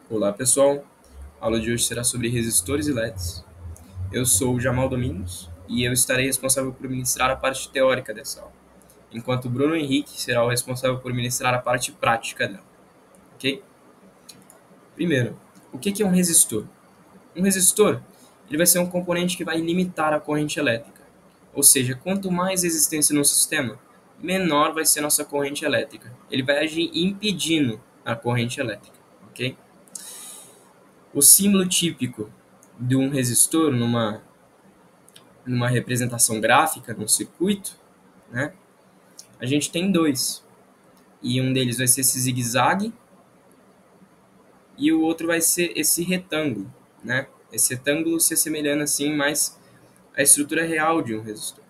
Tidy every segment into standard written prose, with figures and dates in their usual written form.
Olá pessoal, a aula de hoje será sobre resistores e LEDs. Eu sou o Jamal Domingos e eu estarei responsável por ministrar a parte teórica dessa aula, enquanto o Bruno Henrique será o responsável por ministrar a parte prática dela, ok? Primeiro, o que é um resistor? Um resistor ele vai ser um componente que vai limitar a corrente elétrica, ou seja, quanto mais resistência no sistema, menor vai ser a nossa corrente elétrica. Ele vai agir impedindo a corrente elétrica, ok? O símbolo típico de um resistor numa representação gráfica, num circuito, né? A gente tem dois. E um deles vai ser esse zigue-zague e o outro vai ser esse retângulo, né? Esse retângulo se assemelhando assim mais à estrutura real de um resistor.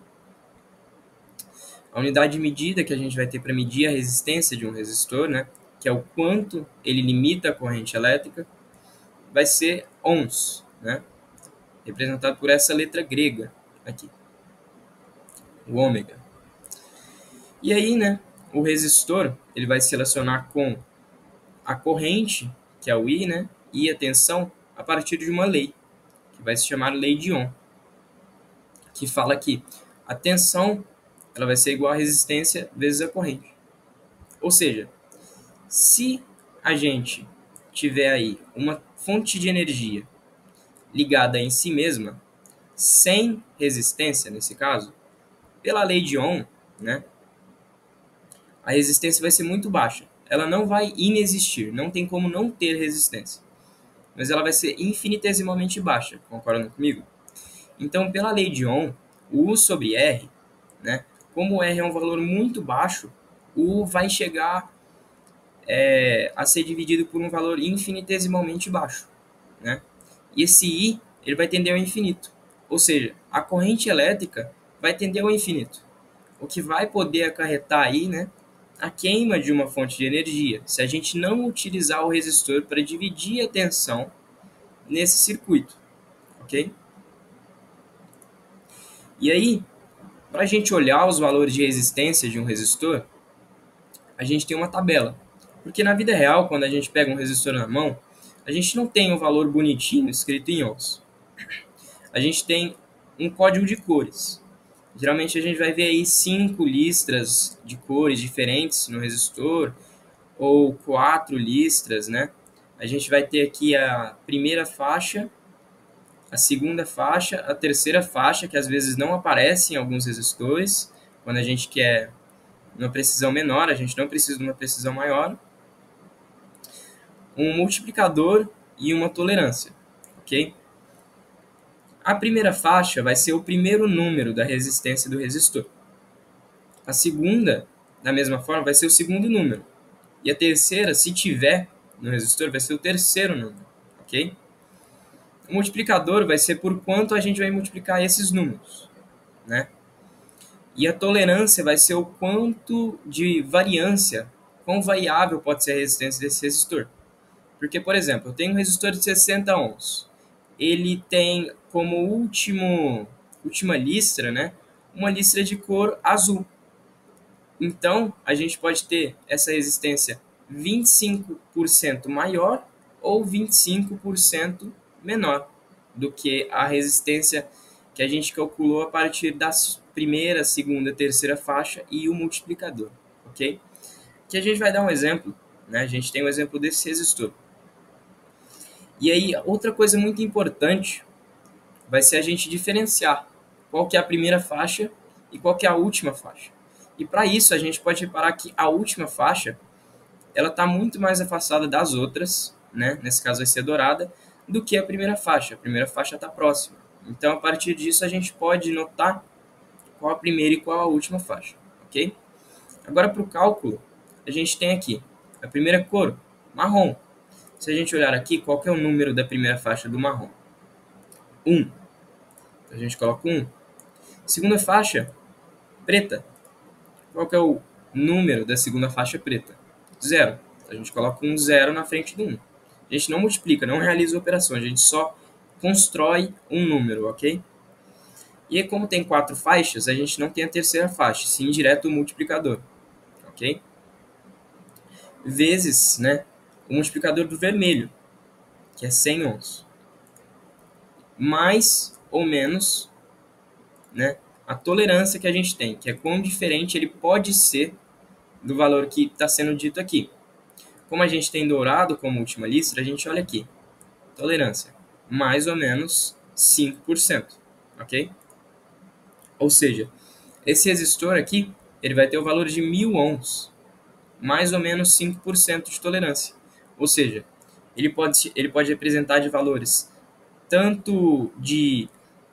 A unidade de medida que a gente vai ter para medir a resistência de um resistor, né? Que é o quanto ele limita a corrente elétrica, vai ser ohms, né? Representado por essa letra grega aqui, o ômega. E aí, né, o resistor ele vai se relacionar com a corrente, que é o I, né, e a tensão a partir de uma lei, que vai se chamar lei de Ohm, que fala que a tensão ela vai ser igual à resistência vezes a corrente. Ou seja, se a gente tiver aí uma fonte de energia ligada em si mesma, sem resistência nesse caso, pela lei de Ohm, né, a resistência vai ser muito baixa. Ela não vai inexistir, não tem como não ter resistência. Mas ela vai ser infinitesimamente baixa, concordam comigo? Então, pela lei de Ohm, o U sobre R, né, como o R é um valor muito baixo, o U vai chegar a ser dividido por um valor infinitesimalmente baixo, né? E esse I ele vai tender ao infinito. Ou seja, a corrente elétrica vai tender ao infinito. O que vai poder acarretar aí, né, a queima de uma fonte de energia, se a gente não utilizar o resistor para dividir a tensão nesse circuito, ok? E aí, para a gente olhar os valores de resistência de um resistor, a gente tem uma tabela. Porque na vida real, quando a gente pega um resistor na mão, a gente não tem um valor bonitinho escrito em ohms. A gente tem um código de cores. Geralmente a gente vai ver aí 5 listras de cores diferentes no resistor, ou 4 listras, né? A gente vai ter aqui a primeira faixa, a segunda faixa, a terceira faixa, que às vezes não aparece em alguns resistores, quando a gente quer uma precisão menor, a gente não precisa de uma precisão maior, um multiplicador e uma tolerância, ok? A primeira faixa vai ser o primeiro número da resistência do resistor. A segunda, da mesma forma, vai ser o segundo número. E a terceira, se tiver no resistor, vai ser o terceiro número, ok? O multiplicador vai ser por quanto a gente vai multiplicar esses números, né? E a tolerância vai ser o quanto de variância, quão variável pode ser a resistência desse resistor. Porque, por exemplo, eu tenho um resistor de 60 ohms. Ele tem como última listra, né, uma listra de cor azul. Então, a gente pode ter essa resistência 25% maior ou 25% menor do que a resistência que a gente calculou a partir da primeira, segunda, terceira faixa e o multiplicador, ok? Aqui a gente vai dar um exemplo, né? A gente tem um exemplo desse resistor. E aí, outra coisa muito importante vai ser a gente diferenciar qual que é a primeira faixa e qual que é a última faixa. E para isso, a gente pode reparar que a última faixa ela está muito mais afastada das outras, né? Nesse caso vai ser dourada, do que a primeira faixa. A primeira faixa está próxima. Então, a partir disso, a gente pode notar qual a primeira e qual a última faixa, ok? Agora, para o cálculo, a gente tem aqui a primeira cor, marrom. Se a gente olhar aqui, qual que é o número da primeira faixa do marrom? 1. A gente coloca 1. Segunda faixa, preta. Qual que é o número da segunda faixa preta? 0. A gente coloca um 0 na frente do 1. A gente não multiplica, não realiza operações, a gente só constrói um número, ok? E aí, como tem 4 faixas, a gente não tem a terceira faixa, sim direto o multiplicador, ok? Vezes, né, o multiplicador do vermelho. que é 100 ohms. Mais ou menos, né, a tolerância que a gente tem, que é quão diferente ele pode ser do valor que está sendo dito aqui. Como a gente tem dourado como última lista, a gente olha aqui. Tolerância, mais ou menos 5%, ok? Ou seja, esse resistor aqui, ele vai ter o valor de 1000 ohms, mais ou menos 5% de tolerância. Ou seja, ele pode representar de valores tanto de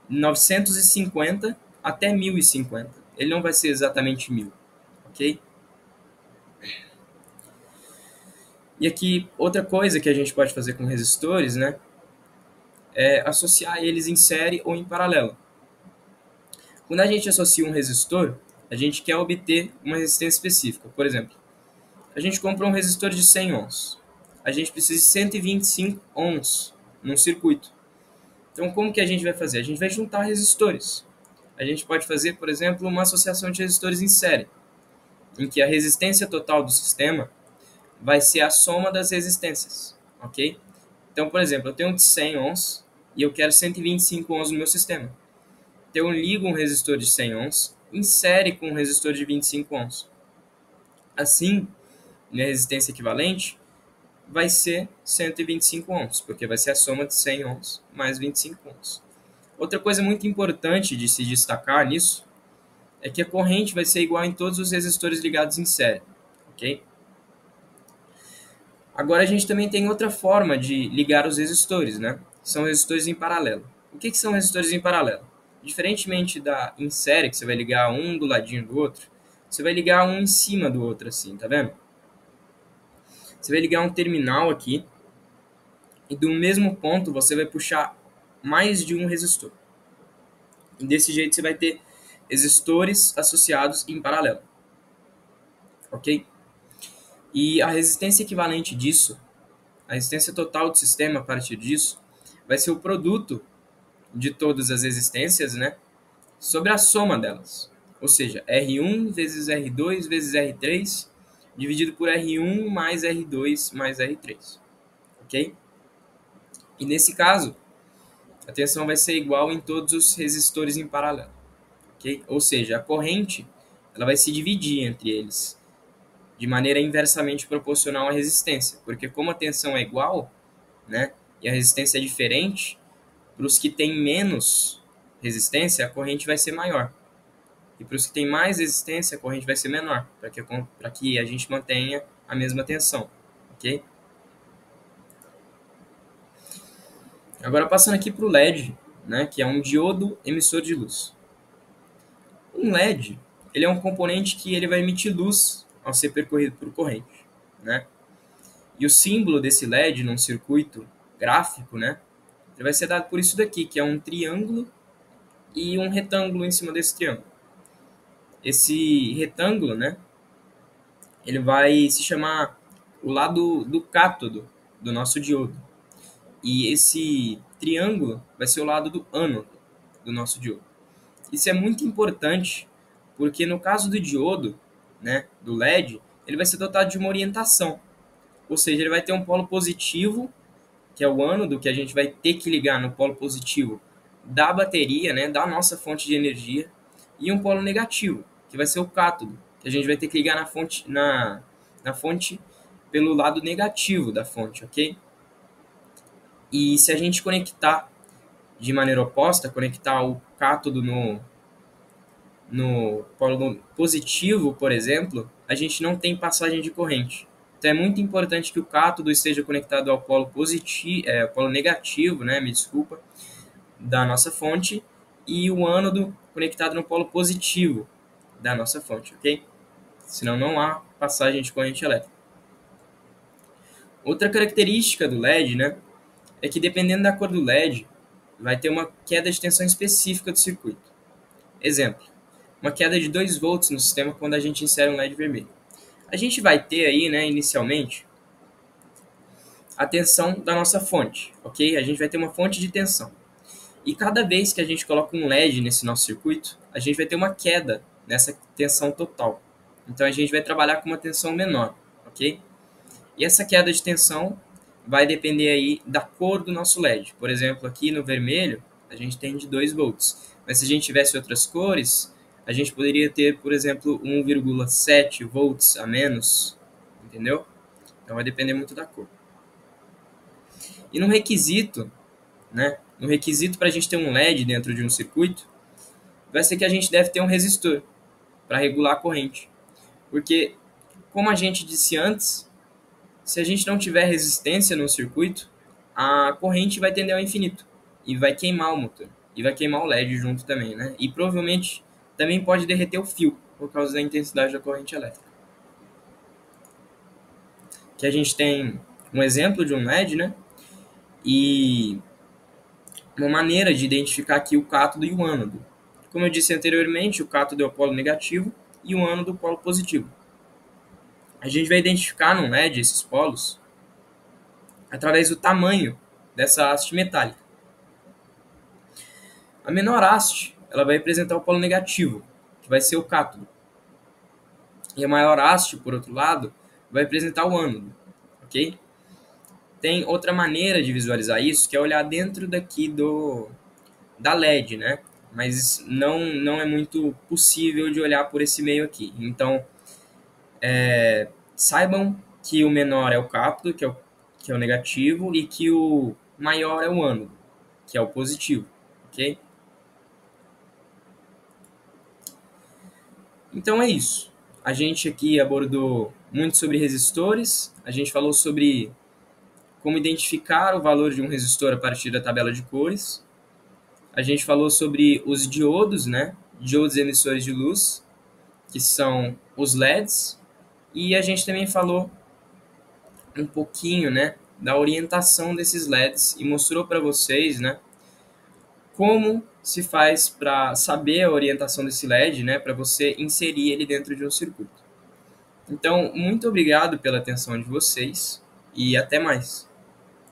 950 até 1050. Ele não vai ser exatamente 1000, ok? E aqui, outra coisa que a gente pode fazer com resistores, né, é associar eles em série ou em paralelo. Quando a gente associa um resistor, a gente quer obter uma resistência específica. Por exemplo, a gente compra um resistor de 100 ohms. A gente precisa de 125 ohms num circuito. Então, como que a gente vai fazer? A gente vai juntar resistores. A gente pode fazer, por exemplo, uma associação de resistores em série, em que a resistência total do sistema vai ser a soma das resistências, ok? Então, por exemplo, eu tenho um de 100 ohms e eu quero 125 ohms no meu sistema. Então, eu ligo um resistor de 100 ohms em série com um resistor de 25 ohms. Assim, minha resistência equivalente vai ser 125 ohms, porque vai ser a soma de 100 ohms mais 25 ohms. Outra coisa muito importante de se destacar nisso é que a corrente vai ser igual em todos os resistores ligados em série, ok? Agora a gente também tem outra forma de ligar os resistores, né? São resistores em paralelo. O que são resistores em paralelo? Diferentemente da em série, que você vai ligar um do ladinho do outro, você vai ligar um em cima do outro, assim, tá vendo? Você vai ligar um terminal aqui e do mesmo ponto você vai puxar mais de um resistor. E desse jeito você vai ter resistores associados em paralelo, ok? E a resistência equivalente disso, a resistência total do sistema a partir disso, vai ser o produto de todas as resistências, né, sobre a soma delas. Ou seja, R1 vezes R2 vezes R3 dividido por R1 mais R2 mais R3, ok? E nesse caso, a tensão vai ser igual em todos os resistores em paralelo, ok? Ou seja, a corrente ela vai se dividir entre eles de maneira inversamente proporcional à resistência, porque como a tensão é igual, né, e a resistência é diferente, para os que têm menos resistência, a corrente vai ser maior. E para os que têm mais resistência, a corrente vai ser menor, para que a gente mantenha a mesma tensão, ok? Agora passando aqui para o LED, né, que é um diodo emissor de luz. Um LED, ele é um componente que ele vai emitir luz ao ser percorrido por corrente, né? E o símbolo desse LED num circuito gráfico, né, ele vai ser dado por isso daqui, que é um triângulo e um retângulo em cima desse triângulo. Esse retângulo, né, ele vai se chamar o lado do cátodo do nosso diodo. E esse triângulo vai ser o lado do ânodo do nosso diodo. Isso é muito importante, porque no caso do diodo, né, do LED, ele vai ser dotado de uma orientação. Ou seja, ele vai ter um polo positivo, que é o ânodo, que a gente vai ter que ligar no polo positivo da bateria, né, da nossa fonte de energia, e um polo negativo, que vai ser o cátodo, que a gente vai ter que ligar na fonte pelo lado negativo da fonte, ok? E se a gente conectar de maneira oposta, conectar o cátodo no polo positivo, por exemplo, a gente não tem passagem de corrente. Então é muito importante que o cátodo esteja conectado ao polo positivo, polo negativo, né, me desculpa, da nossa fonte, e o ânodo conectado no polo positivo da nossa fonte, ok? Senão não há passagem de corrente elétrica. Outra característica do LED, né, é que dependendo da cor do LED, vai ter uma queda de tensão específica do circuito. Exemplo, uma queda de 2 volts no sistema quando a gente insere um LED vermelho. A gente vai ter aí, né, inicialmente, a tensão da nossa fonte, ok? A gente vai ter uma fonte de tensão. E cada vez que a gente coloca um LED nesse nosso circuito, a gente vai ter uma queda nessa tensão total. Então a gente vai trabalhar com uma tensão menor, ok? E essa queda de tensão vai depender aí da cor do nosso LED. Por exemplo, aqui no vermelho, a gente tem de 2 volts. Mas se a gente tivesse outras cores, a gente poderia ter, por exemplo, 1,7 volts a menos, entendeu? Então vai depender muito da cor. E no requisito, né? No requisito para a gente ter um LED dentro de um circuito, vai ser que a gente deve ter um resistor para regular a corrente. Porque, como a gente disse antes, se a gente não tiver resistência no circuito, a corrente vai tender ao infinito e vai queimar o motor. E vai queimar o LED junto também, né? E provavelmente também pode derreter o fio por causa da intensidade da corrente elétrica. Aqui a gente tem um exemplo de um LED, né? E uma maneira de identificar aqui o cátodo e o ânodo. Como eu disse anteriormente, o cátodo é o polo negativo e o ânodo o polo positivo. A gente vai identificar no LED esses polos através do tamanho dessa haste metálica. A menor haste ela vai representar o polo negativo, que vai ser o cátodo. E a maior haste, por outro lado, vai representar o ânodo, ok? Tem outra maneira de visualizar isso, que é olhar dentro daqui da LED, né? Mas não é muito possível de olhar por esse meio aqui. Então, saibam que o menor é o cátodo, que é o negativo, e que o maior é o ânodo, que é o positivo, ok? Então é isso. A gente aqui abordou muito sobre resistores, a gente falou sobre como identificar o valor de um resistor a partir da tabela de cores, a gente falou sobre os diodos, né? Diodos emissores de luz, que são os LEDs, e a gente também falou um pouquinho, né, da orientação desses LEDs e mostrou para vocês, né, como se faz para saber a orientação desse LED, né, para você inserir ele dentro de um circuito. Então, muito obrigado pela atenção de vocês e até mais.